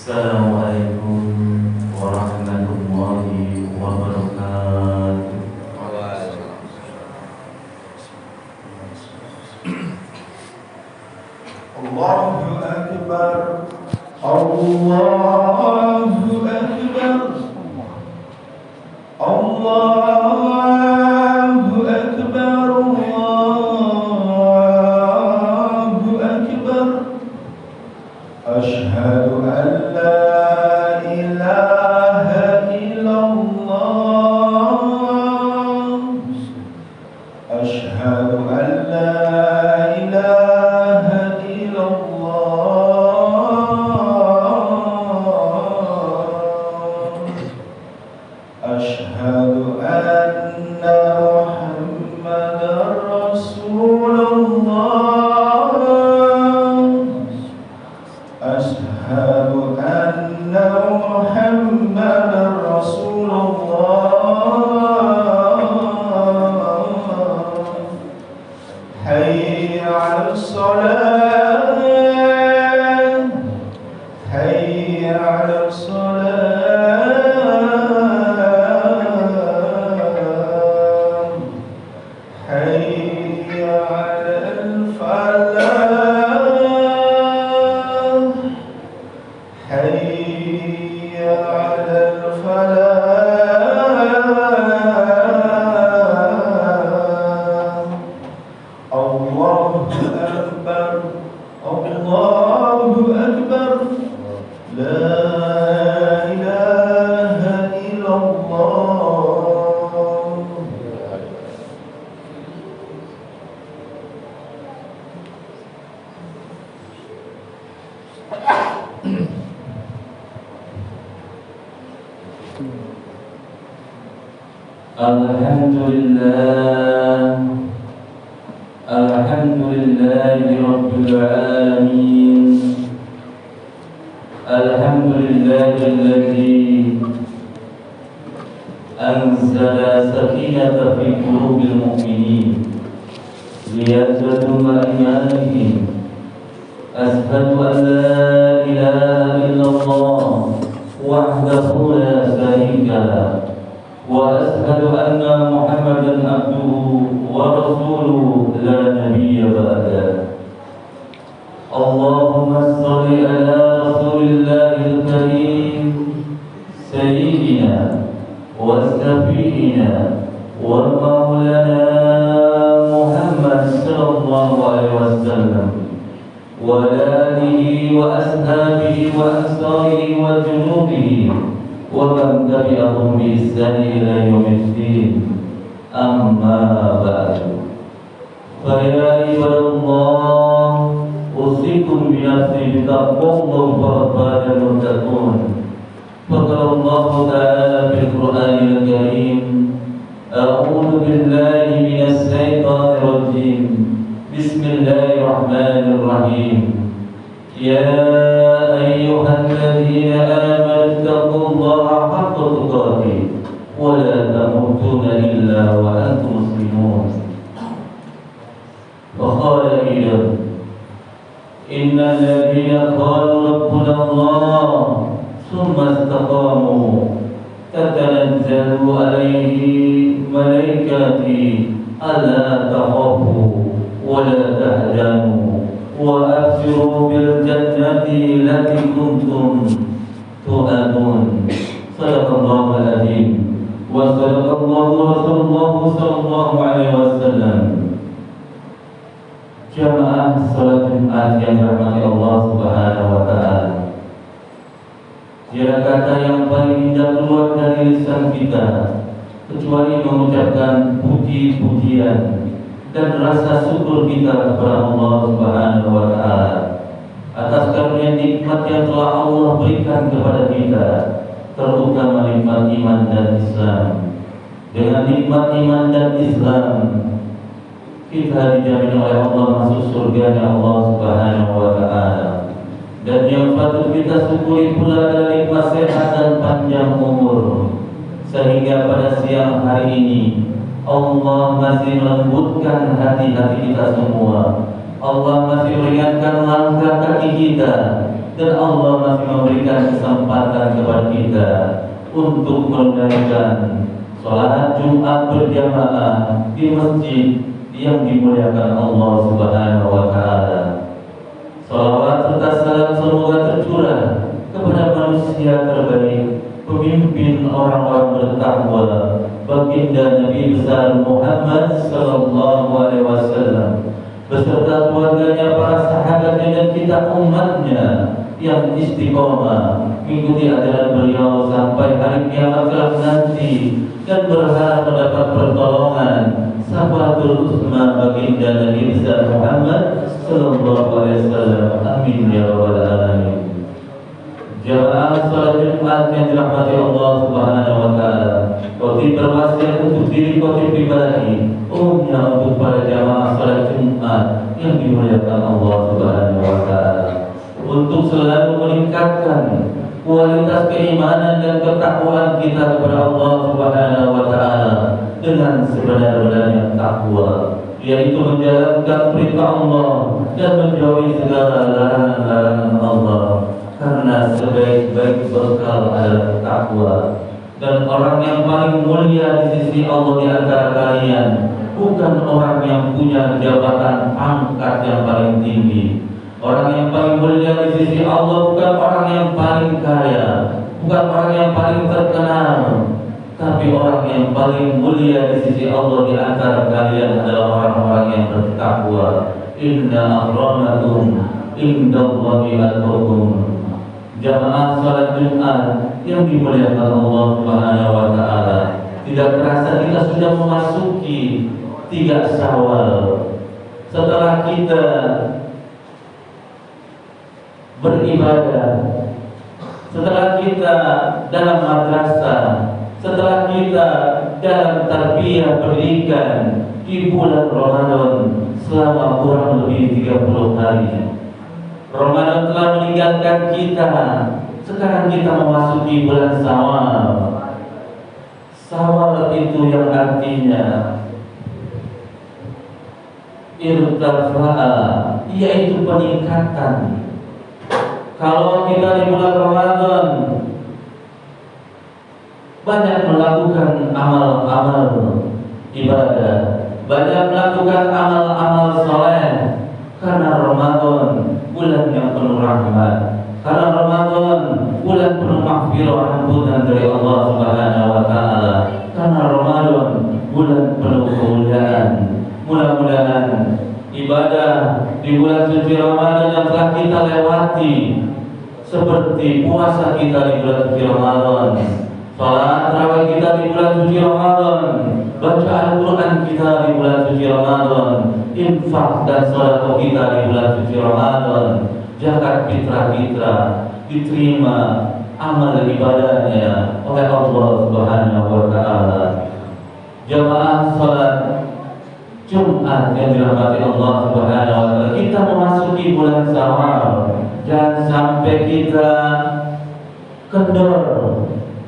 Assalamualaikum warahmatullahi wabarakatuh. Allahu Akbar, Allahu Akbar, Allahu Akbar, Allahu Akbar. Asyhadu an la ilaha illallah, asyhadu an la ilaha illallah, asyhadu anna Muhammadar Rasulullah, asyhadu anna Muhammadar Rasulullah. Hayya 'alas salat, hayya 'alas salat, hayya 'alal falah, hayya 'alal falah. Allahu Akbar, Allahu Akbar, la ilaha illallah. Alhamdulillah, alhamdulillahi rabbil alamin. Alhamdulillahilladzi anzala sakinata fi qulubil mu'minin liyazdadu imanihim. Ashhadu an la ilaha illallah wahdahu la syarika lah, wa ashhadu anna Muhammadan abduhu wa rasuluhu la nabiyya ba'dah. Allahumma shalli ala rasulillahil karim sayyidina wa syafi'ina wa maulana Muhammad sallallahu alaihi wasallam wa alihi wa ashabihi wa ansarihi wa junubihi wa man tabi'ahum bi ihsani ila yaumiddin. Amma ba'du. Fa ya ibadallah, usikum bi nafsi bitaqwallahi wa qala muttaqun. Faqala Allah ta'ala fil Qur'anil Karim, a'udzu billahi minas syaitonir rajim. Bismillahirrahmanirrahim. Ya ayyuhalladzina amanu taqullaha haqqa tuqatih wa la tamutunna illa wa antum muslimun. Wa qala aidan, innal ladzina qalu rabbuna Allah thumma istaqamu tatanazzalu alaihi malaikati alla takhafu wa la tahzanu wa abshiru bil jannati allati kuntum tu'adun. Sadaqallahul azim wa sadaqallahu rasulullah sallallahu alaihi wasallam. Jamaah salat Jumat yang dirahmati Allah Subhanahu wa taala. Tiada kata yang paling indah keluar dari lisan kita kecuali mengucapkan puji-pujian dan rasa syukur kita kepada Allah Subhanahu wa taala atas karunia nikmat yang telah Allah berikan kepada kita, terutama nikmat iman dan Islam. Dengan nikmat iman dan Islam, kita dijamin oleh Allah masuk surganya Allah Subhanahu wa taala. Dan yang patut kita syukuri pula adalah nikmat sehat dan panjang umur, sehingga pada siang hari ini Allah masih melembutkan hati-hati kita semua. Allah masih meringankan langkah kaki kita dan Allah masih memberikan kesempatan kepada kita untuk menunaikan sholat Jumat berjamaah di masjid yang dimuliakan Allah Subhanahu wa Ta'ala. Salawat serta salam semoga tercurah kepada manusia terbaik, pemimpin orang-orang bertakwa, baginda Nabi besar Muhammad sallallahu alaihi wasallam beserta keluarganya, para sahabatnya dan kita umatnya yang istiqomah mengikuti ajaran beliau sampai hari kiamat kelak nanti, dan berharap mendapat pertolongan Sahabatul Utsma baginda Nabi besar Muhammad sallallahu alaihi wasallam. Amin ya rabbal alamin. Jamaah salat Jumat yang dirahmati Allah Subhanahu wa Ta'ala, khotib berwasiat untuk diri khotib pribadi, umumnya untuk para jamaah salat Jumat yang dimuliakan Allah Subhanahu wa Ta'ala, untuk selalu meningkatkan kualitas keimanan dan ketakwaan kita kepada Allah Subhanahu wa Ta'ala dengan sebenar-benarnya takwa, yaitu menjalankan perintah Allah dan menjauhi segala larangan-larangan Allah, karena sebaik-baik bekal adalah takwa. Dan orang yang paling mulia di sisi Allah di antara kalian bukan orang yang punya jabatan pangkat yang paling tinggi. Orang yang paling mulia di sisi Allah bukan orang yang paling kaya, bukan orang yang paling terkenal, tapi orang yang paling mulia di sisi Allah di antara kalian adalah orang-orang yang bertakwa. Inna akramakum indallahi atqakum. Jamaah salat Jumat yang dimuliakan Allah Subhanahu wa Ta'ala, tidak terasa kita sudah memasuki 3 Syawal. Setelah kita beribadah, setelah kita dalam madrasah, setelah kita dalam tarbiyah pendidikan di bulan Ramadan selama kurang lebih 30 hari, Ramadan telah meninggalkan kita. Sekarang kita memasuki bulan Syawal. Syawal itu yang artinya irtafa'a, yaitu peningkatan. Kalau kita di bulan Ramadan banyak melakukan amal-amal ibadah, banyak melakukan amal-amal soleh, karena Ramadan bulan yang penuh rahmat, karena Ramadan bulan penuh maghfirah ampunan dari Allah Subhanahu wa Ta'ala, karena Ramadan bulan penuh kemuliaan. Mudah-mudahan ibadah di bulan suci Ramadan yang telah kita lewati, seperti puasa kita di bulan suci Ramadan, salat tarawih kita di bulan suci Ramadan, baca Al-Quran kita di bulan suci Ramadan, infak dan sedekah kita di bulan suci Ramadan, zakat fitrah diterima amal ibadahnya oleh Allah Subhanahu wa Ta'ala. Jamaah salat Jumat yang dirahmati Allah Subhanahu wa Ta'ala, kita memasuki bulan Syawal. Jangan sampai kita kendor,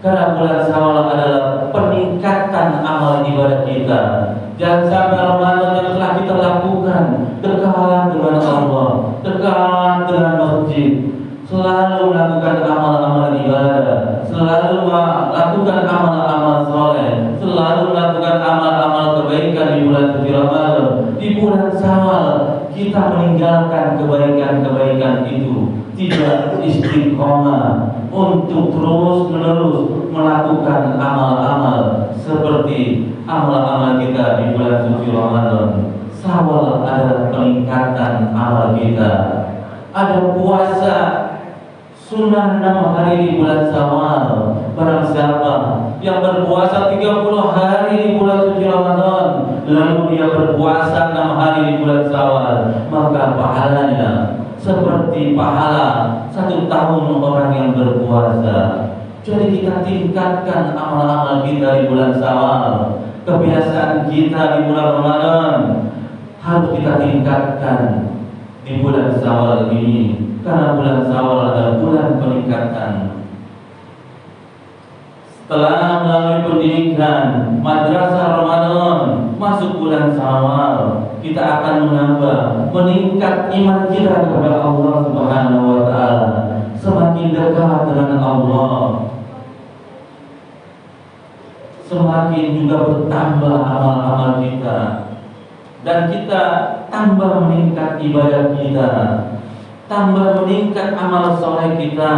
karena bulan Syawal adalah peningkatan amal ibadah kita. Jangan sampai Ramadan yang telah kita lakukan dekat dengan Allah, dekat dengan masjid, selalu melakukan amal-amal ibadah, selalu melakukan amal-amal soleh, selalu melakukan amal-amal kebaikan di bulan suci Ramadan. Di bulan Syawal kita meninggalkan kebaikan-kebaikan itu, tidak istiqomah untuk terus-menerus melakukan amal-amal seperti amal-amal kita di bulan suci Ramadan. Syawal adalah peningkatan amal kita. Ada puasa sunnah 6 hari di bulan Syawal. Barang siapa yang berpuasa 30 hari di bulan suci Ramadan, lalu dia berpuasa 6 hari di bulan Syawal, maka pahalanya seperti pahala 1 tahun orang yang berpuasa. Jadi kita tingkatkan amal-amal kita di bulan Syawal. Kebiasaan kita di bulan Ramadan harus kita tingkatkan di bulan Syawal ini, karena bulan Syawal adalah bulan peningkatan. Setelah melalui pendidikan madrasah Ramadan, masuk bulan Syawal, kita akan menambah, meningkat iman kita kepada Allah Subhanahu wa Ta'ala. Allah, semakin juga bertambah amal-amal kita, dan kita tambah meningkat ibadah kita, tambah meningkat amal soleh kita,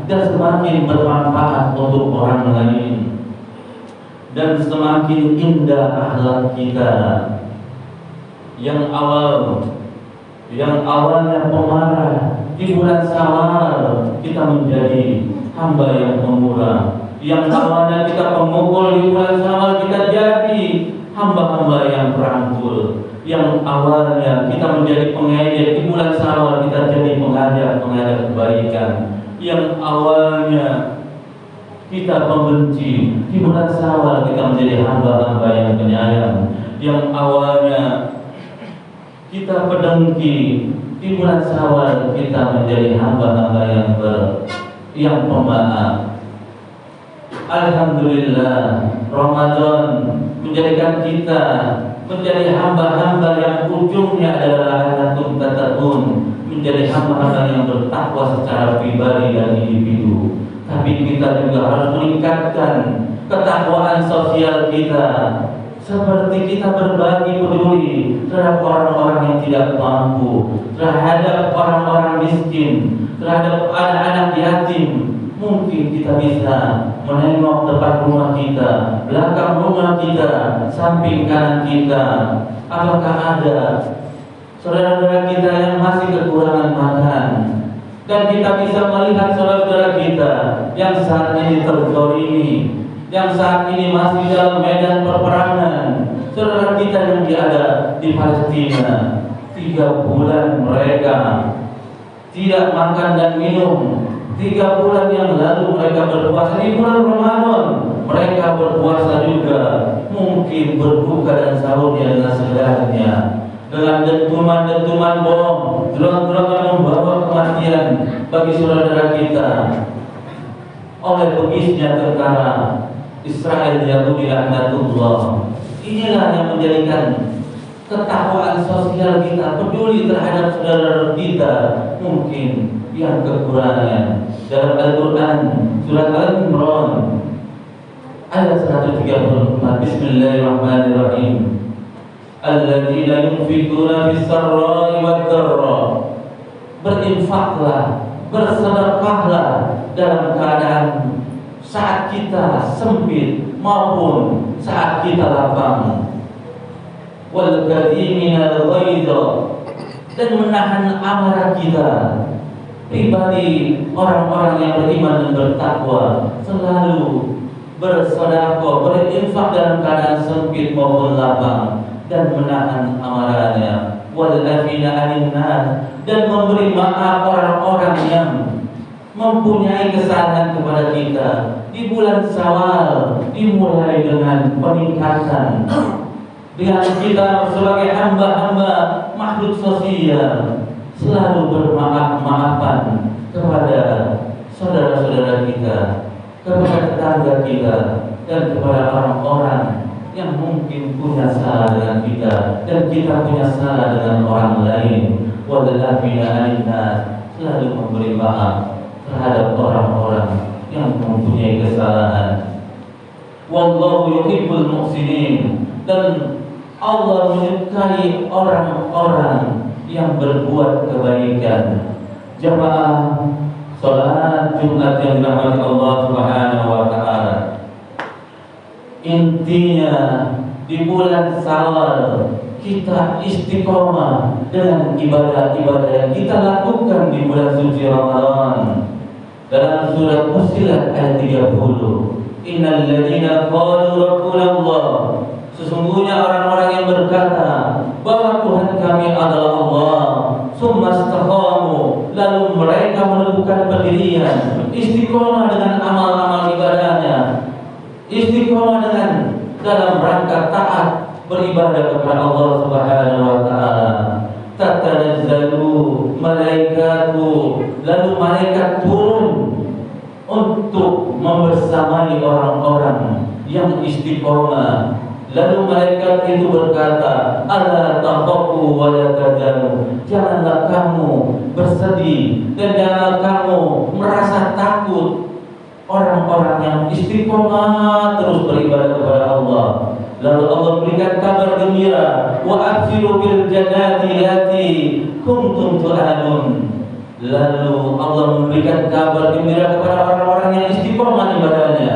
dan semakin bermanfaat untuk orang lain, dan semakin indah akhlak kita. Yang awalnya pemarah, di bulan Syawal kita menjadi hamba yang pemurah. Yang awalnya kita pemukul, di bulan Syawal kita jadi hamba-hamba yang merangkul. Yang awalnya kita menjadi pengejek, di bulan Syawal kita jadi pengajak kebaikan. Yang awalnya kita pembenci, di bulan Syawal kita menjadi hamba-hamba yang penyayang. Yang awalnya kita pedengki, di bulan Syawal kita menjadi hamba-hamba yang pemaaf. Alhamdulillah, Ramadan menjadikan kita menjadi hamba-hamba yang ujungnya adalah antum tatakun, menjadi hamba-hamba yang bertakwa secara pribadi dan individu. Tapi kita juga harus meningkatkan ketakwaan sosial kita, seperti kita berbagi peduli terhadap orang-orang yang tidak mampu, terhadap orang-orang miskin, terhadap anak-anak yatim. Mungkin kita bisa menengok depan rumah kita, belakang rumah kita, samping kanan kita, apakah ada saudara-saudara kita yang masih kekurangan makan, dan kita bisa melihat saudara-saudara kita yang saat ini terzalimi, yang saat ini masih dalam medan perperangan. Saudara kita yang ada di Palestina, 3 bulan mereka tidak makan dan minum. 3 bulan yang lalu mereka berpuasa, di bulan Ramadan mereka berpuasa juga, mungkin berbuka dan sahurnya dengan sedarnya, dengan dentuman-dentuman bom, drone-drone yang membawa kematian bagi saudara kita oleh bengisnya tentara Israel Yahudi laknatullah. Inilah yang menjadikan ketakwaan sosial kita, peduli terhadap saudara kita mungkin yang kekurangan. Dalam Al-Quran surat Al-Imran ayat 134, Bismillahirrahmanirrahim. Alladzina yunfikuna fis-sarra'i wad-dharra. Berinfaklah, bersedekahlah dalam keadaan saat kita sempit maupun saat kita lapang. Wal kadhiminal ghaidha, dan menahan amarah kita. Pribadi orang-orang yang beriman dan bertakwa selalu bersedekah, berinfak dalam keadaan sempit maupun lapang, dan menahan amarahnya. Wal afina 'anil nas, dan memberi maaf orang-orang yang mempunyai kesalahan kepada kita. Di bulan Syawal dimulai dengan peningkatan, dengan kita sebagai hamba-hamba makhluk sosial selalu bermaaf-maafan kepada saudara-saudara kita, kepada tetangga kita, dan kepada orang-orang yang mungkin punya salah dengan kita, dan kita punya salah dengan orang lain. Wallafina 'anil nas, selalu memberi maaf terhadap orang-orang yang mempunyai kesalahan. Wallahu yuhibbul muhsinin, dan Allah menyukai orang-orang yang berbuat kebaikan. Jamaah salat Jumat yang dirahmati Allah Subhanahu wa taala, intinya di bulan Syawal kita istiqomah dengan ibadah-ibadah yang kita lakukan di bulan suci Ramadan. Dalam surat Fussilat ayat 30, Innal ladzina qalu rabbuna Allah, sesungguhnya orang-orang yang berkata bahwa Tuhan kami adalah Allah, summa istaqamu, lalu mereka meneguhkan pendirian, istiqomah dengan amal-amal ibadahnya, istiqomah dengan dalam rangka taat beribadah kepada Allah Subhanahu wa taala. Tatanazzalu malaikatu, lalu malaikat turun untuk membersamai orang-orang yang istiqomah. Lalu malaikat itu berkata, Ala takhafu wa la tahzanu, janganlah kamu bersedih dan janganlah kamu merasa takut yang istiqomah terus beribadah kepada Allah. Lalu Allah berikan kabar gembira, wa abshiru bil jannati allati kuntum tu'adun. Lalu Allah memberikan kabar gembira kepada orang-orang yang istiqomah ibadahnya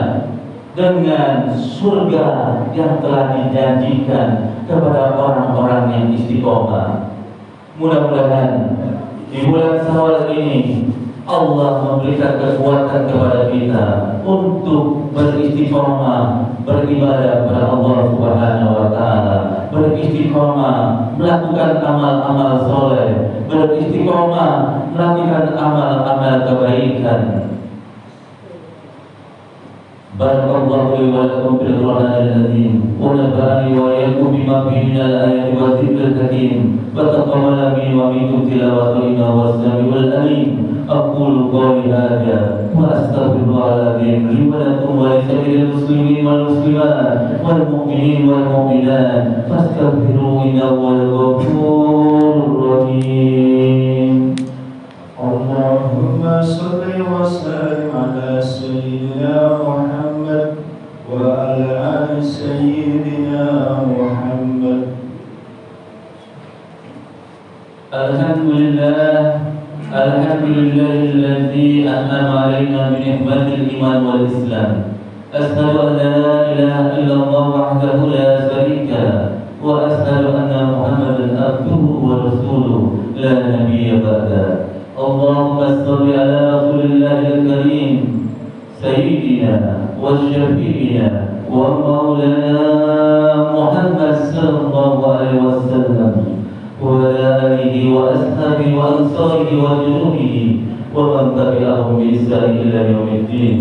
dengan surga yang telah dijanjikan kepada orang-orang yang istiqomah. Mudah-mudahan di bulan Syawal ini Allah memberikan kekuatan kepada kita untuk beristiqomah beribadah kepada Allah Subhanahu wa taala, beristiqomah melakukan amal-amal soleh, beristiqomah melakukan amal-amal kebaikan. Barakallahu li wa lakum fil Qur'anil azim wa nafa'ani wa iyyakum bima fihi minal ayati wa dzikril hakim wa taqabbala minni wa minkum tilawatahu wa samiul alim. أقول قولي هذا وأستغفر الله العظيم لي ولكم ولسائر المسلمين والمسلمات والمؤمنين والمؤمنات فاستغفروه إنه هو الغفور الرحيم. اللهم صل وسلم على سيدنا محمد وعلى آل سيدنا محمد. الحمد لله الذي أنعم علينا بنعمة الإيمان والإسلام. أشهد أن لا إله إلا الله وحده لا شريك له وأشهد أن محمدا عبده ورسوله لا نبي بعده. اللهم صل على رسول الله الكريم سيدنا وشفيعنا ومولانا محمد صلى الله عليه وسلم وعلى آله وأصحابه وأنصاره وجنوده ومن تبعهم بإحسان إلى يوم الدين.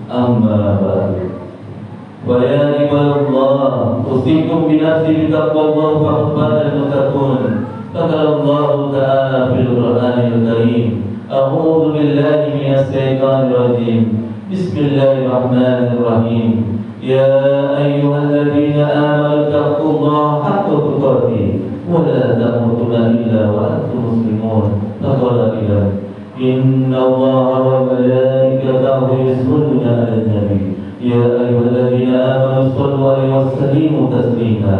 أما بعد، ويا عباد الله أوصيكم بنفسي بتقوى الله فقد فاز المتقون. قال الله تعالى في القرآن الكريم: أعوذ بالله من الشيطان الرجيم. بسم الله الرحمن الرحيم. يا أيها الذين آمنوا اتقوا الله حق تقاته ولا تموتن إلا وأنتم مسلمون. فقال إله إن الله وملائكته يصلون على النبي يا أيها الذين آمنوا صلوا عليه وسلموا تسليما.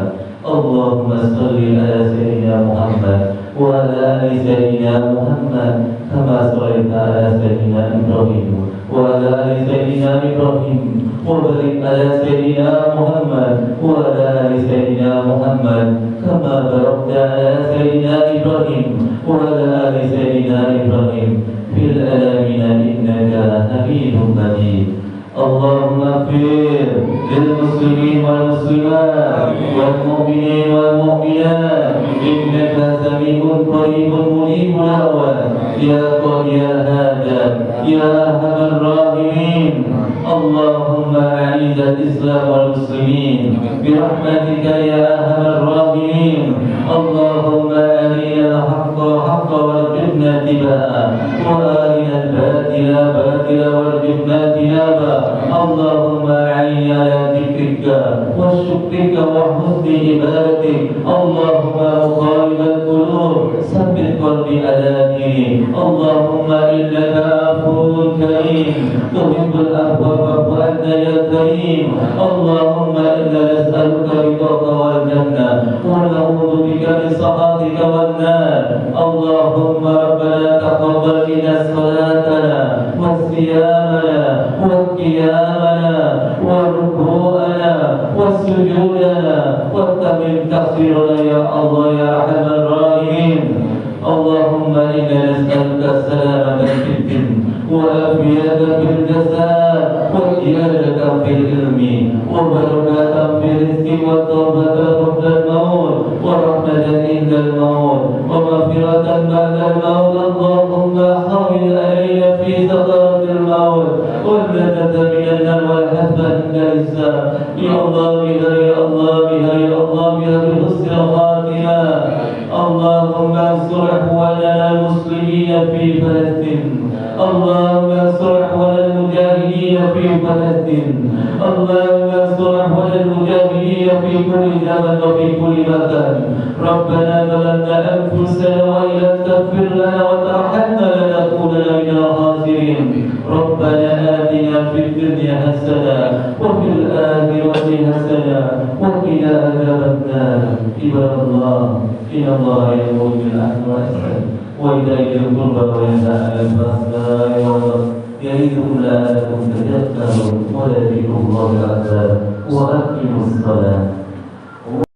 اللهم صل على سيدنا محمد وعلى آل سيدنا محمد كما صليت على سيدنا إبراهيم وعلى آل سيدنا إبراهيم وبارك على سيدنا محمد وعلى آل سيدنا محمد كما باركت على سيدنا إبراهيم وعلى آل سيدنا إبراهيم في العالمين إنك حميد مجيد. اللهم اغفر للمسلمين والمسلمات والمؤمنين والمؤمنات إنك سميع قريب مجيب الدعوات يا قاضي الحاجات يا أرحم الراحمين. اللهم أعز الإسلام والمسلمين برحمتك يا أرحم الراحمين. اللهم أرنا الحق حقا وارزقنا اتباعه وأرنا الباطل باطلا وارزقنا اجتنابه. اللهم أعنا على ذكرك وشكرك وحسن عبادتك. اللهم مقلب القلوب ثبت قلبي على دينك. اللهم إنك عفو كريم تحب العفو فاعف عنا يا كريم. اللهم إنا نسألك رضاك والجنة ونعوذ بك من سخطك والنار. اللهم ربنا تقبل منا صلاتنا وصيامنا وقيامنا وركوعنا وسجودنا وتمم تقصيرنا يا الله يا أرحم الراحمين. اللهم إنا نسألك السلامة في الدين وعافية في الجسد وزيادة في العلم وبركة في الرزق وتوبة قبل الموت ورحمة عند الموت ومغفرة بعد الموت. اللهم حول علينا في سكرات الموت والنجاة من النار والحسن عند الحساب. يا الله بها يا الله بها يا الله بها بحسن الخاتمة. اللهم انصر اخواننا المسلمين في فلسطين. اللهم انصر اخواننا المجاهدين في فلسطين. اللهم انصر اخواننا المجاهدين في كل زمن وفي كل مكان. ربنا ظلمنا انفسنا وان لم تغفر لنا وترحمنا لنكونن من الخاسرين. ربنا آتنا في الدنيا حسنة وفي الآخرة حسنة وقنا عذاب النار. عباد الله إن الله يأمر بالعدل والإحسان وإيتاء ذي القربى وينهى عن الفحشاء والمنكر يعظكم لعلكم تذكرون. ولذكر الله أكبر وأقيموا الصلاة.